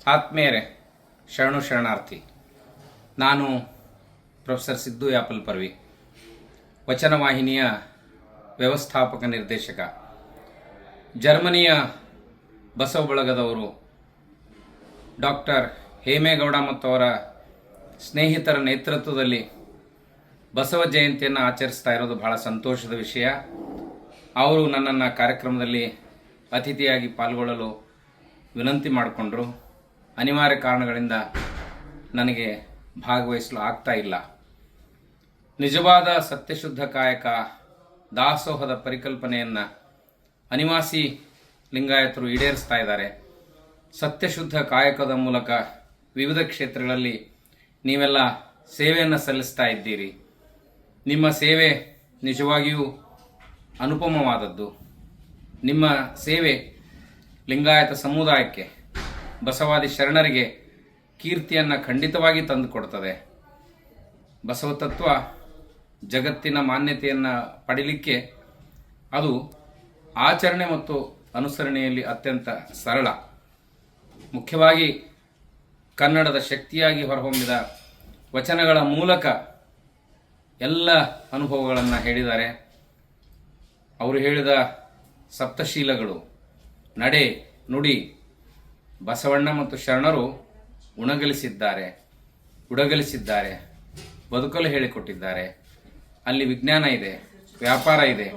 ಆತ್ಮೇಯರೇ, ಶರಣು ಶರಣಾರ್ಥಿ. ನಾನು ಪ್ರೊಫೆಸರ್ ಸಿದ್ದು ಯಾಪಲ್ ಪರ್ವಿ, ವಚನ ವಾಹಿನಿಯ ವ್ಯವಸ್ಥಾಪಕ ನಿರ್ದೇಶಕ. ಜರ್ಮನಿಯ ಬಸವ ಬಳಗದವರು ಡಾಕ್ಟರ್ ಹೇಮೇಗೌಡ ಮತ್ತು ಅವರ ಸ್ನೇಹಿತರ ನೇತೃತ್ವದಲ್ಲಿ ಬಸವ ಜಯಂತಿಯನ್ನು ಆಚರಿಸ್ತಾ ಇರೋದು ಬಹಳ ಸಂತೋಷದ ವಿಷಯ. ಅವರು ನನ್ನನ್ನು ಕಾರ್ಯಕ್ರಮದಲ್ಲಿ ಅತಿಥಿಯಾಗಿ ಪಾಲ್ಗೊಳ್ಳಲು ವಿನಂತಿ ಮಾಡಿಕೊಂಡ್ರು. ಅನಿವಾರ್ಯ ಕಾರಣಗಳಿಂದ ನನಗೆ ಭಾಗವಹಿಸಲು ಆಗ್ತಾ ಇಲ್ಲ. ನಿಜವಾದ ಸತ್ಯಶುದ್ಧ ಕಾಯಕ ದಾಸೋಹದ ಪರಿಕಲ್ಪನೆಯನ್ನು ಅನಿವಾಸಿ ಲಿಂಗಾಯತರು ಈಡೇರಿಸ್ತಾ ಇದ್ದಾರೆ. ಸತ್ಯಶುದ್ಧ ಕಾಯಕದ ಮೂಲಕ ವಿವಿಧ ಕ್ಷೇತ್ರಗಳಲ್ಲಿ ನೀವೆಲ್ಲ ಸೇವೆಯನ್ನು ಸಲ್ಲಿಸ್ತಾ ಇದ್ದೀರಿ. ನಿಮ್ಮ ಸೇವೆ ನಿಜವಾಗಿಯೂ ಅನುಪಮವಾದದ್ದು. ನಿಮ್ಮ ಸೇವೆ ಲಿಂಗಾಯತ ಸಮುದಾಯಕ್ಕೆ, ಬಸವಾದಿ ಶರಣರಿಗೆ ಕೀರ್ತಿಯನ್ನು ಖಂಡಿತವಾಗಿ ತಂದುಕೊಡ್ತದೆ. ಬಸವ ತತ್ವ ಜಗತ್ತಿನ ಮಾನ್ಯತೆಯನ್ನು ಪಡೀಲಿಕ್ಕೆ ಅದು ಆಚರಣೆ ಮತ್ತು ಅನುಸರಣೆಯಲ್ಲಿ ಅತ್ಯಂತ ಸರಳ. ಮುಖ್ಯವಾಗಿ ಕನ್ನಡದ ಶಕ್ತಿಯಾಗಿ ಹೊರಹೊಮ್ಮಿದ ವಚನಗಳ ಮೂಲಕ ಎಲ್ಲ ಅನುಭವಗಳನ್ನು ಹೇಳಿದ್ದಾರೆ. ಅವರು ಹೇಳಿದ ಸಪ್ತಶೀಲಗಳು, ನಡೆ ನುಡಿ, ಬಸವಣ್ಣ ಮತ್ತು ಶರಣರು ಉಡಗಲಿಸಿದ್ದಾರೆ, ಬದುಕಲು ಹೇಳಿಕೊಟ್ಟಿದ್ದಾರೆ. ಅಲ್ಲಿ ವಿಜ್ಞಾನ ಇದೆ, ವ್ಯಾಪಾರ ಇದೆ,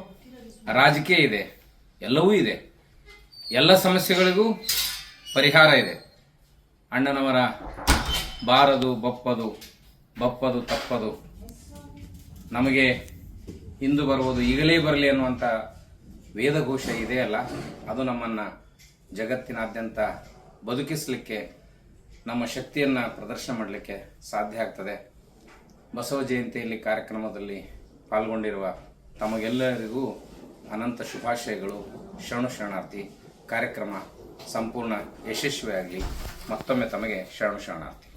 ರಾಜಕೀಯ ಇದೆ, ಎಲ್ಲವೂ ಇದೆ. ಎಲ್ಲ ಸಮಸ್ಯೆಗಳಿಗೂ ಪರಿಹಾರ ಇದೆ. ಅಣ್ಣನವರ ಬಾರದು ಬಪ್ಪದು ತಪ್ಪದು, ನಮಗೆ ಇಂದು ಬರುವುದು ಈಗಲೇ ಬರಲಿ ಅನ್ನುವಂಥ ವೇದಘೋಷ ಇದೆಯಲ್ಲ, ಅದು ನಮ್ಮನ್ನು ಜಗತ್ತಿನಾದ್ಯಂತ ಬದುಕಿಸಲಿಕ್ಕೆ, ನಮ್ಮ ಶಕ್ತಿಯನ್ನು ಪ್ರದರ್ಶನ ಮಾಡಲಿಕ್ಕೆ ಸಾಧ್ಯ ಆಗ್ತದೆ. ಬಸವ ಜಯಂತಿಯಲ್ಲಿ ಕಾರ್ಯಕ್ರಮದಲ್ಲಿ ಪಾಲ್ಗೊಂಡಿರುವ ತಮಗೆಲ್ಲರಿಗೂ ಅನಂತ ಶುಭಾಶಯಗಳು. ಶರಣು ಶರಣಾರ್ಥಿ. ಕಾರ್ಯಕ್ರಮ ಸಂಪೂರ್ಣ ಯಶಸ್ವಿಯಾಗಲಿ. ಮತ್ತೊಮ್ಮೆ ತಮಗೆ ಶರಣು ಶರಣಾರ್ಥಿ.